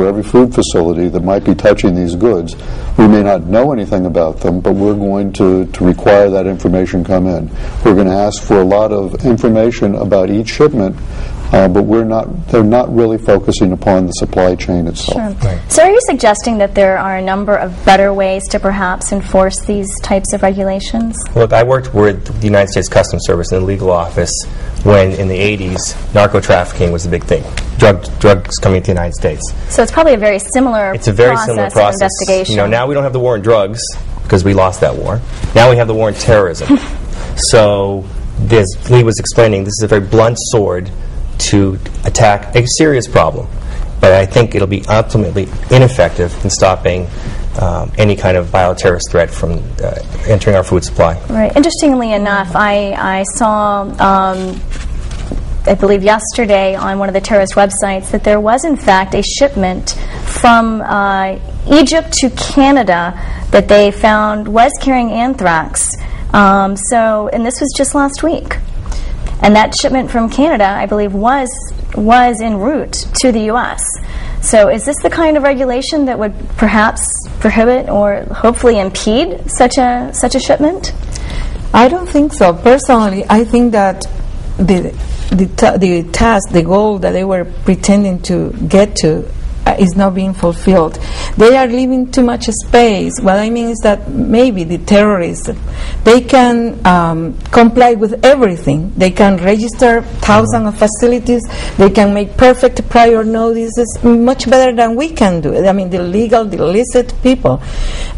for every food facility that might be touching these goods. We may not know anything about them, but we're going to require that information come in. We're going to ask for a lot of information about each shipment, but they're not really focusing upon the supply chain itself. Sure. Right. So are you suggesting that there are a number of better ways to perhaps enforce these types of regulations? Look, I worked with the United States Customs Service in the legal office when, in the 80s, narco-trafficking was a big thing. Drugs coming to the United States. So it's probably a very similar It's a very similar process. Investigation. You know, now we don't have the war on drugs because we lost that war. Now we have the war on terrorism. So, as Lee was explaining, this is a very blunt sword to attack a serious problem. But I think it'll be ultimately ineffective in stopping any kind of bioterrorist threat from entering our food supply. Right. Interestingly enough, I saw, I believe yesterday on one of the terrorist websites, that there was in fact a shipment from Egypt to Canada that they found was carrying anthrax. And this was just last week. And that shipment from Canada, I believe, was en route to the U.S. So is this the kind of regulation that would perhaps prohibit or hopefully impede such a shipment? I don't think so. Personally, I think that the task, the goal that they were pretending to get to is not being fulfilled. They are leaving too much space. What I mean is that maybe the terrorists, they can comply with everything. They can register thousands of facilities. They can make perfect prior notices, much better than we can do it. I mean, the legal, the illicit people.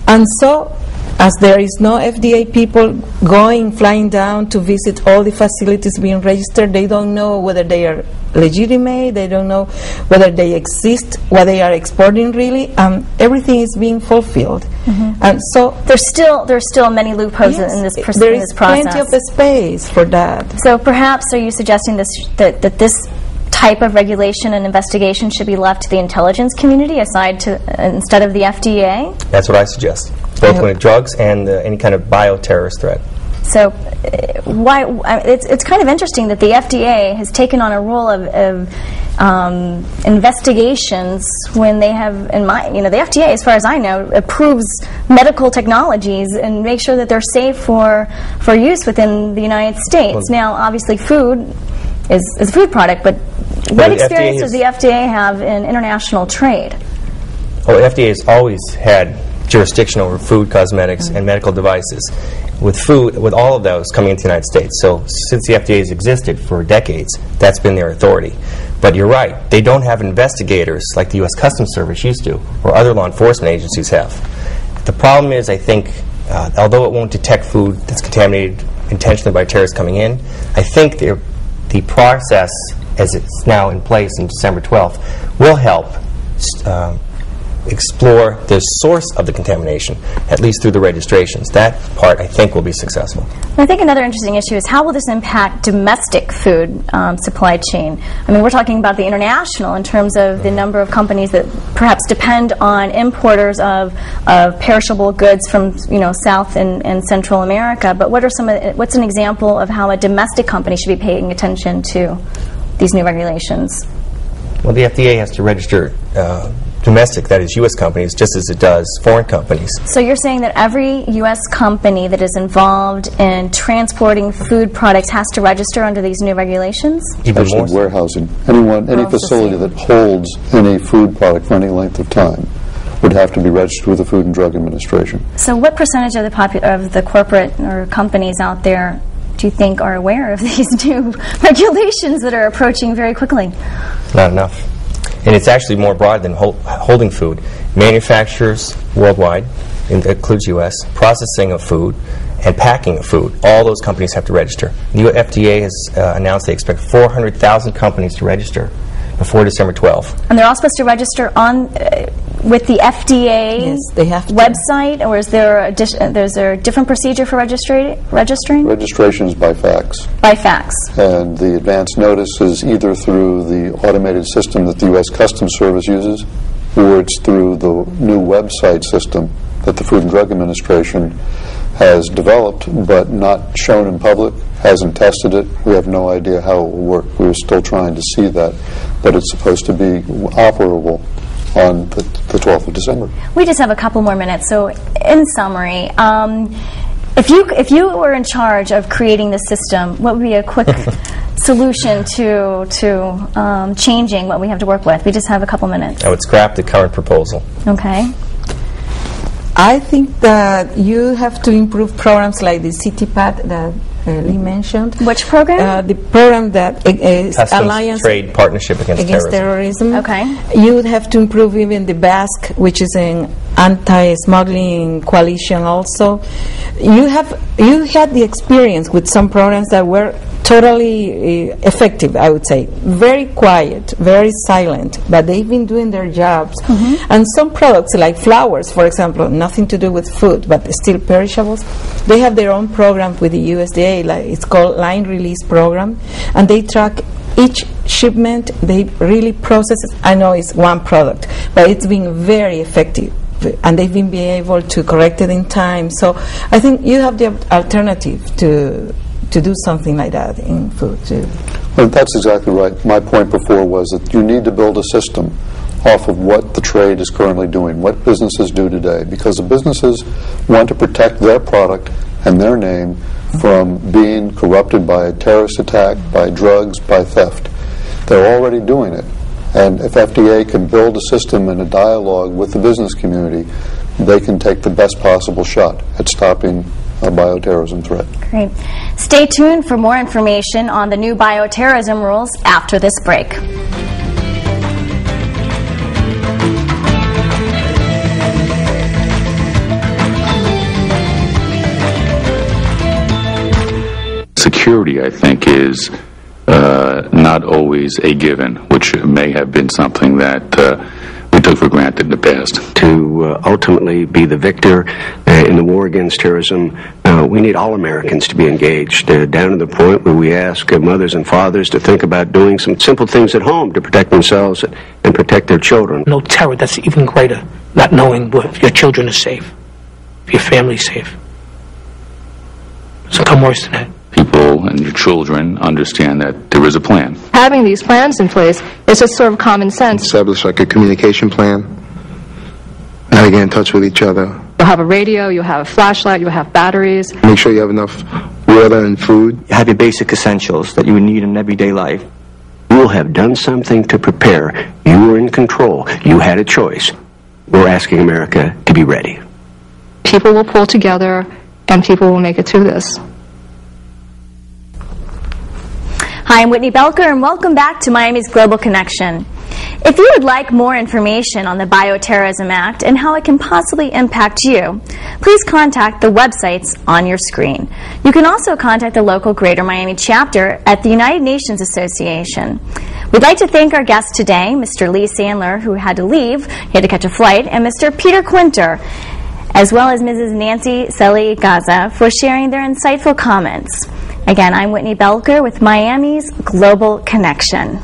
And so, as there is no FDA people flying down to visit all the facilities being registered, they don't know whether they are legitimate, they don't know whether they exist, what they are exporting really. Everything is being fulfilled. Mm-hmm. And so there's still many loopholes in this process. There is plenty of space for that. So perhaps are you suggesting that this type of regulation and investigation should be left to the intelligence community instead of the FDA? That's what I suggest, both when drugs and any kind of bioterrorist threat. So it's kind of interesting that the FDA has taken on a role of investigations when they have, the FDA, as far as I know, approves medical technologies and makes sure that they're safe for use within the United States. Now, obviously, food is a food product, but what experience does the FDA have in international trade? Well, the FDA has always had jurisdiction over food, cosmetics, and medical devices. With food, with all of those coming into the United States. So since the FDA has existed for decades, that's been their authority. But you're right, they don't have investigators like the U.S. Customs Service used to, or other law enforcement agencies have. The problem is, I think, although it won't detect food that's contaminated intentionally by terrorists coming in, I think the process, as it's now in place in December 12th, will help explore the source of the contamination, at least through the registrations. That part, I think, will be successful. I think another interesting issue is how will this impact domestic food supply chain? I mean, we're talking about the international in terms of the number of companies that perhaps depend on importers of perishable goods from South and Central America. But what's an example of how a domestic company should be paying attention to these new regulations? Well, the FDA has to register domestic, that is U.S. companies, just as it does foreign companies. So you're saying that every U.S. company that is involved in transporting food products has to register under these new regulations? Even more warehousing. Any facility that holds any food product for any length of time would have to be registered with the Food and Drug Administration. So what percentage of the corporate or companies out there do you think are aware of these new regulations that are approaching very quickly? Not enough. And it's actually more broad than holding food. Manufacturers worldwide, includes U.S., processing of food, and packing of food. All those companies have to register. The FDA has announced they expect 400,000 companies to register before December 12th. And they're all supposed to register with the FDA website, or is there a different procedure for registering? Registration is by fax. By fax. And the advance notice is either through the automated system that the U.S. Customs Service uses, or it's through the new website system that the Food and Drug Administration has developed but not shown in public, hasn't tested it. We have no idea how it will work. We're still trying to see that, but it's supposed to be operable on the 12th of December. We just have a couple more minutes. So, in summary, if you were in charge of creating the system, what would be a quick solution to changing what we have to work with? We just have a couple minutes. I would scrap the current proposal. Okay. I think that you have to improve programs like the CityPath that Lee mentioned. Which program? The program that is Customs Alliance Trade Partnership Against Terrorism. Okay. You would have to improve even the BASC, which is an anti-smuggling coalition also. You had the experience with some programs that were totally effective, I would say. Very quiet, very silent, but they've been doing their jobs. And some products like flowers, for example, nothing to do with food, but still perishables, they have their own program with the USDA, like it's called Line Release Program, and they track each shipment. They really process it. I know it's one product, but it's been very effective, and they've been able to correct it in time. So I think you have the alternative to do something like that in food too. Well, that's exactly right. My point before was that you need to build a system off of what the trade is currently doing, what businesses do today, because the businesses want to protect their product and their name from being corrupted by a terrorist attack, by drugs, by theft. They're already doing it. And if FDA can build a system and a dialogue with the business community, they can take the best possible shot at stopping a bioterrorism threat. Great. Stay tuned for more information on the new bioterrorism rules after this break. Security, I think, is not always a given, which may have been something that we took for granted in the past. To ultimately be the victor in the war against terrorism, we need all Americans to be engaged, down to the point where we ask mothers and fathers to think about doing some simple things at home to protect themselves and protect their children. No terror that's even greater, not knowing if your children are safe, if your family's safe. So come worse than that. People and your children understand that there is a plan. Having these plans in place is just sort of common sense. Establish like a communication plan, how to get in touch with each other. You'll have a radio, you'll have a flashlight, you'll have batteries. Make sure you have enough water and food. Have your basic essentials that you would need in everyday life. You will have done something to prepare. You were in control. You had a choice. We're asking America to be ready. People will pull together and people will make it through this. Hi, I'm Whitney Belker, and welcome back to Miami's Global Connection. If you would like more information on the Bioterrorism Act and how it can possibly impact you, please contact the websites on your screen. You can also contact the local Greater Miami chapter at the United Nations Association. We'd like to thank our guest today, Mr. Lee Sandler, who had to leave, he had to catch a flight, and Mr. Peter Quinter, as well as Mrs. Nancy Cely-Icaza, for sharing their insightful comments. Again, I'm Whitney Belker with Miami's Global Connection.